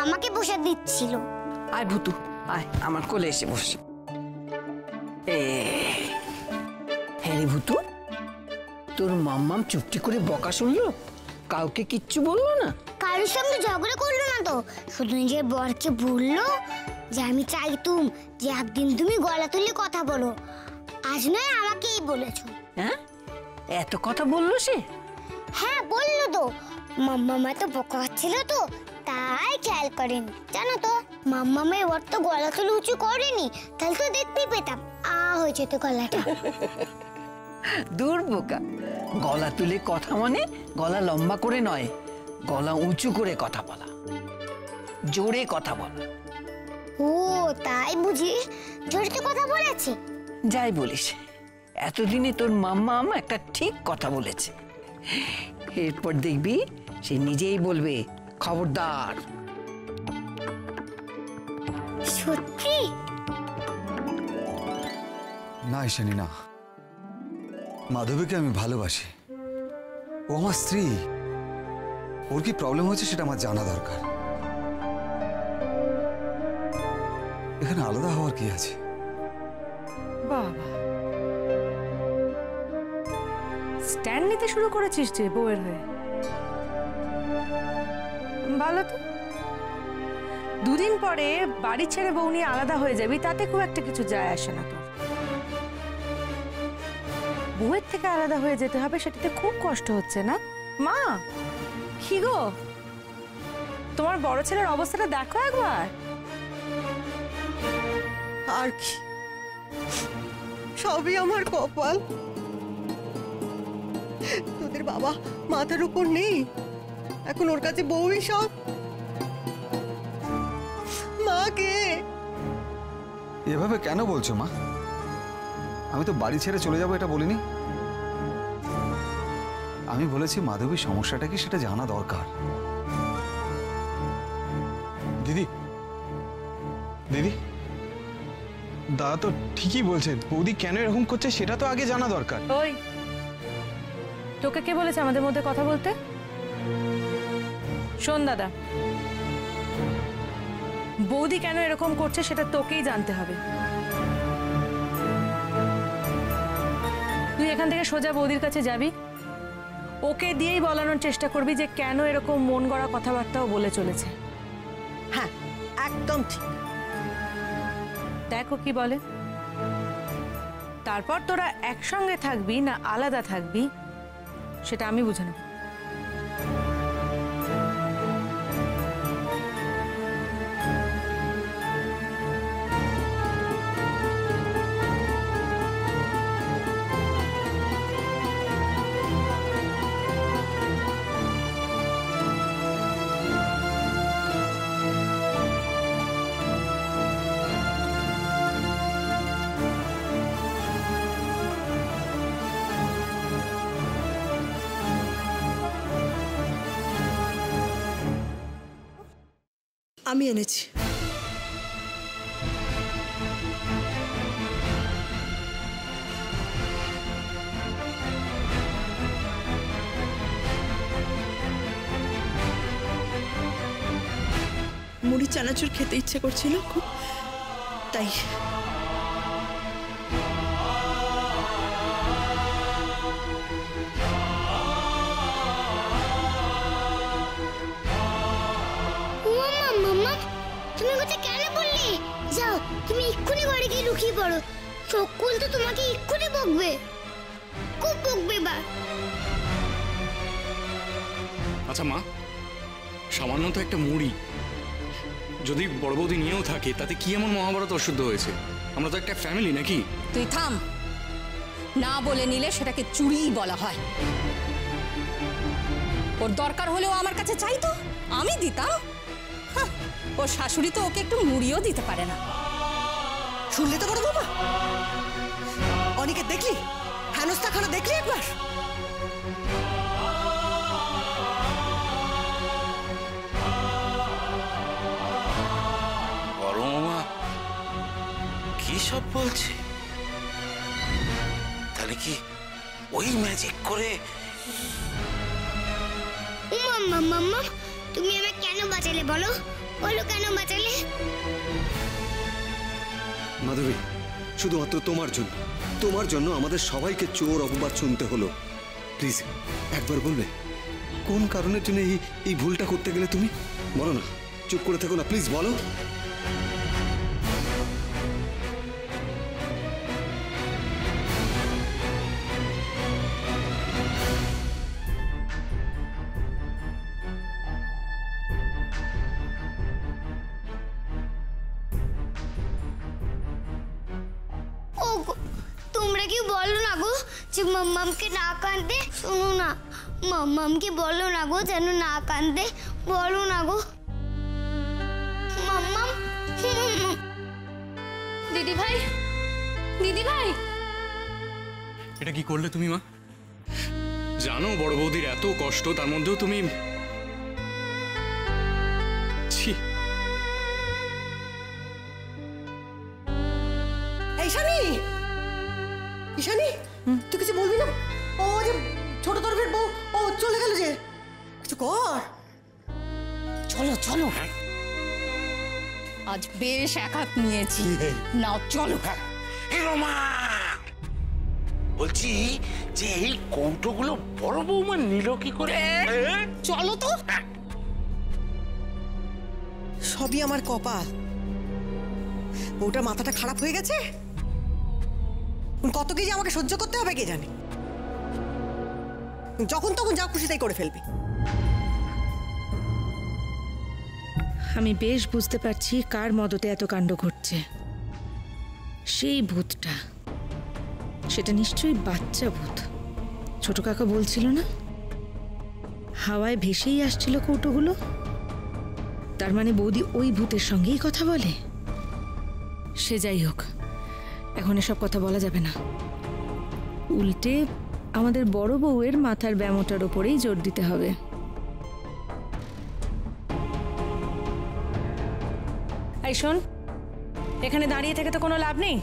আমাকে বসে দিচ্ছিল। আয় ভুতু, আয় আমার কোলে এসে বস। হ্যাঁ রে ভুতু, তোর মাম্মাম চুপটি করে বকা শুনলো, কাউকে কিচ্ছু বললো না? কারোর সঙ্গে ঝগড়া করলো না তো, শুধু নিজের বরকে বললো যে আমি চাইতুম যে একদিন তুমি গলা তুলে কথা বলো, আজ নয় আমাকেই বলেছো। হ্যাঁ, এত কথা বললো সে? হ্যাঁ বললো তো, মাম্মা তো বকা হচ্ছিল তো তাই খেয়াল করেনি। জানো তো মাম্মামের বর তো গলা তুলে উঁচু করেনি, তাহলে তো দেখতেই পেতাম হয়েছে তো গলাটা। দূর বোকা, গলা তুলে কথা মানে গলা লম্বা করে নয়, গলা উঁচু করে কথা বলা, জোরে কথা বলা। ও তাই বুঝি, জোরে তো কথা বলেছে। যাই বলিস, এতদিনে তোর মাম্মাম একটা ঠিক কথা বলেছে। এরপর দেখবি সে নিজেই বলবে খবরদার। সত্যি? না ঈশানী না, মাধবীকে আমি ভালোবাসি, ও আমার স্ত্রী। ওর কি প্রবলেম হচ্ছে সেটা আমার জানা দরকার। এখানে আলাদা হওয়ার কি আছে? বাবা, স্ট্যান্ড নিতে শুরু করেছিস যে বউয়ের হয়ে। ভালো তো, দুদিন পরে বাড়ি ছেড়ে বউ নিয়ে আলাদা হয়ে যাবি, তাতে খুব একটা কিছু যায় আসে না তোর। বউয়ের থেকে আলাদা হয়ে যেতে হবে, সেটাতে খুব কষ্ট হচ্ছে না? মা, কি গো, তোমার বড় ছেলের অবস্থাটা দেখো একবার। আর কি, সবই আমার কপাল। তোদের বাবা মাথার উপর নেই, এখন ওর কাছে বউই সব। মাকে এভাবে কেন বলছো মা? আমি তো বাড়ি ছেড়ে চলে যাবো এটা বলিনি। আমি বলেছি মাধবীর সমস্যাটা কি সেটা জানা দরকার। দিদি, দিদি, দাদা তো ঠিকই বলছে, বৌদি কেন এরকম করছে সেটা তো আগে জানা দরকার। ওই, তোকে কে বলেছে আমাদের মধ্যে কথা বলতে? শোন দাদা, বৌদি কেন এরকম করছে সেটা তোকেই জানতে হবে। তুই এখান থেকে সোজা বৌদির কাছে যাবি, ওকে দিয়েই বলানোর চেষ্টা করবি যে কেন এরকম মন গড়া কথাবার্তাও বলে চলেছে। হ্যাঁ একদম ঠিক। দেখো কি বলে, তারপর তোরা একসঙ্গে থাকবি না আলাদা থাকবি সেটা আমি বুঝে নেব। আমি এনেছি। মুড়ি চানাচুর খেতে ইচ্ছে করছিল খুব, তাই। তুমি কথা কেন বললি? যাও, তুমি এক্ষুনি বাড়ি গিয়ে লুকিয়ে পড়ো, সকল তো তোমাকে এক্ষুনি বকবে, খুব বকবে বা। আচ্ছা মা, সামান্য তো একটা মুড়ি, যদি বড় বৌদি নিয়েও থাকে তাতে কি এমন মহাভারত অশুদ্ধ হয়েছে? আমরা তো একটা ফ্যামিলি নাকি? তুই থাম, না বলে নিলে সেটাকে চুরি বলা হয়। ওর দরকার হলেও আমার কাছে চাইতো, আমি দিতাম। ওর শাশুড়ি তো ওকে একটু মুড়িও দিতে পারে না। শুনলে তো বড় বাবা, অনেকে দেখলি হেনস্থাখানা দেখলি একবার? বড় মামা কি সব বলছে? তাহলে কি ওই ম্যাজিক করে? মাম্মা তুমি আমাকে কেন বাঁচালে বলো? বলো কেন বাঁচালে? মাধবী, শুধুমাত্র তোমার জন্য আমাদের সবাইকে চোর অপবাদ শুনতে হলো। প্লিজ একবার বলবে কোন কারণের জন্য এই ভুলটা করতে গেলে তুমি? বলো না, চুপ করে থেকো না, প্লিজ বলো। তোমরা কি বলো না গো যে মাম্মামকে না কাঁদতে? শোনো না, মাম্মামকে বলো না গো যেন না কাঁদতে, বলো না গো। মাম্মাম, দিদি ভাই, দিদি ভাই, এটা কি করলে তুমি মা? জানো বড় বৌদির এত কষ্ট, তার মধ্যেও তুমি ছি। ঈশানী, ঈশানী, তুই কিছু বলবি না? ও যে ছোট তরফের বউ, ও চলে গেল যে, কিছু কর। চলো চলো, আজ বেশ এক হাত নিয়েছি, নাও চলো। মা বলছি যে এই কৌটোগুলো বড় বৌমা নিল কি করে? চলো তো। সবই আমার কপাল। বউটার মাথাটা খারাপ হয়ে গেছে, কত কেজি আমাকে সহ্য করতে হবে কে জানে। যখন তখন যা খুশি তাই করে ফেলবে। আমি বেশ বুঝতে পারছি কার মদতে এত কাণ্ড ঘটছে। সেই ভূতটা, সেটা নিশ্চয়ই বাচ্চা ভূত। ছোট কাকা বলছিল না হাওয়ায় ভেসেই আসছিল কৌটোগুলো? তার মানে বৌদি ওই ভূতের সঙ্গেই কথা বলে। সে যাই হোক, এখন এসব কথা বলা যাবে না। উল্টে আমাদের বড় বউয়ের মাথার ব্যামোটার ওপরেই জোর দিতে হবে। এই শোন, এখানে দাঁড়িয়ে থেকে তো কোনো লাভ নেই।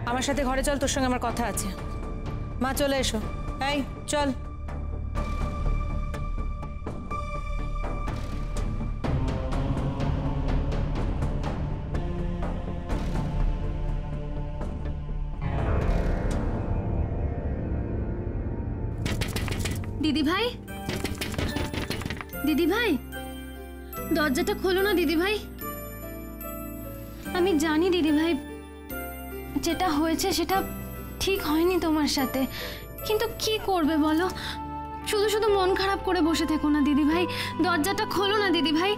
আমার সাথে ঘরে চল, তোর সঙ্গে আমার কথা আছে। মা চলে এসো, এই চল। দিদি ভাই, দিদি ভাই, দরজাটা খোলো না দিদি ভাই। আমি জানি দিদি ভাই যেটা হয়েছে সেটা ঠিক হয়নি তোমার সাথে, কিন্তু কি করবে বলো? শুধু শুধু মন খারাপ করে বসে থেকো না দিদি ভাই, দরজাটা খোলো না দিদি ভাই।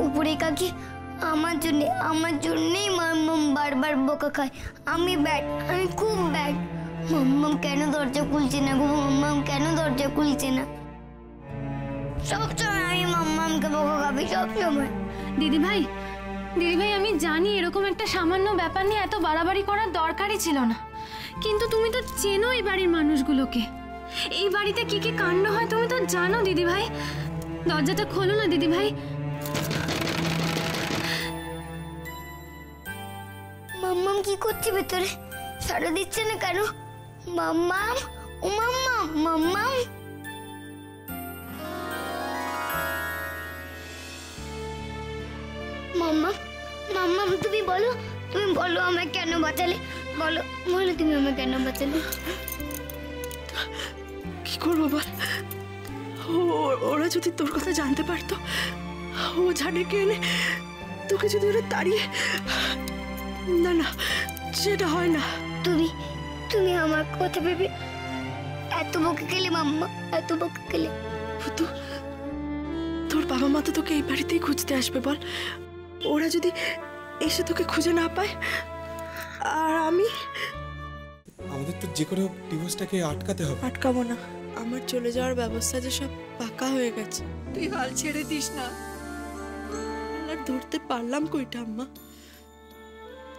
উপরে কাকি আমার জন্যই মাম্মাম বারবার বকা খায়। আমি খুব ব্যাড। মাম্মাম কেন দরজা খুলছে না গো? মাম্মাম কেন দরজা খুলছে না? সবসময় আমি মাম্মামকে বকা খাবি, সবসময়। দিদি ভাই, আমি জানি এরকম একটা সামান্য ব্যাপার নিয়ে এত বাড়াবাড়ি করার দরকারই ছিল না, কিন্তু তুমি তো চেনো এই বাড়ির মানুষগুলোকে। এই বাড়িতে কি কি কাণ্ড হয় তুমি তো জানো দিদি ভাই। দরজাটা খোলো না দিদি ভাই। মাম্মাম কি করছে ভেতরে? সাড়া দিচ্ছে না কেন? মাম্মাম, ও মাম্মাম, মাম্মাম। মাম্মাম, তুমি বলো আমায় কেন বাঁচালে? বলো তুমি আমায় কেন বাঁচালে? কি করবো বল? ওরা যদি তোর কথা জানতে পারতো, ও ঝাড়েকে এনে তোকে যদি ওরা তাড়িয়ে, না সেটা হয় না। তুমি আমার কথা ভেবে এত বকে গেলে মাম্মা, এত বকে গেলে। তোর বাবা মা তো তোকে এই বাড়িতেই খুঁজতে আসবে বল। ওরা যদি এসে তোকে খুঁজে না পায়, আর আমাদের তো যে করে ডিভোর্সটাকে আটকাতে হবে। আটকাবো না, আমার চলে যাওয়ার ব্যবস্থা যে সব পাকা হয়ে গেছে। তুই হাল ছেড়ে দিস না। আর ধরতে পারলাম কইটা আম্মা,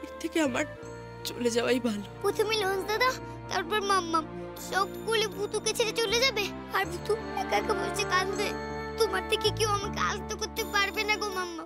এর থেকে আমার চলে যাওয়াই ভালো। প্রথমে লঞ্চ দাদা, তারপর মাম্মাম, সবগুলো ভুতুকে ছেড়ে চলে যাবে। আর ভুতু একা একা বসে কাঁদবে। তোমার থেকে কেউ আমাকে আলতো করতে পারবে না গো মাম্মা।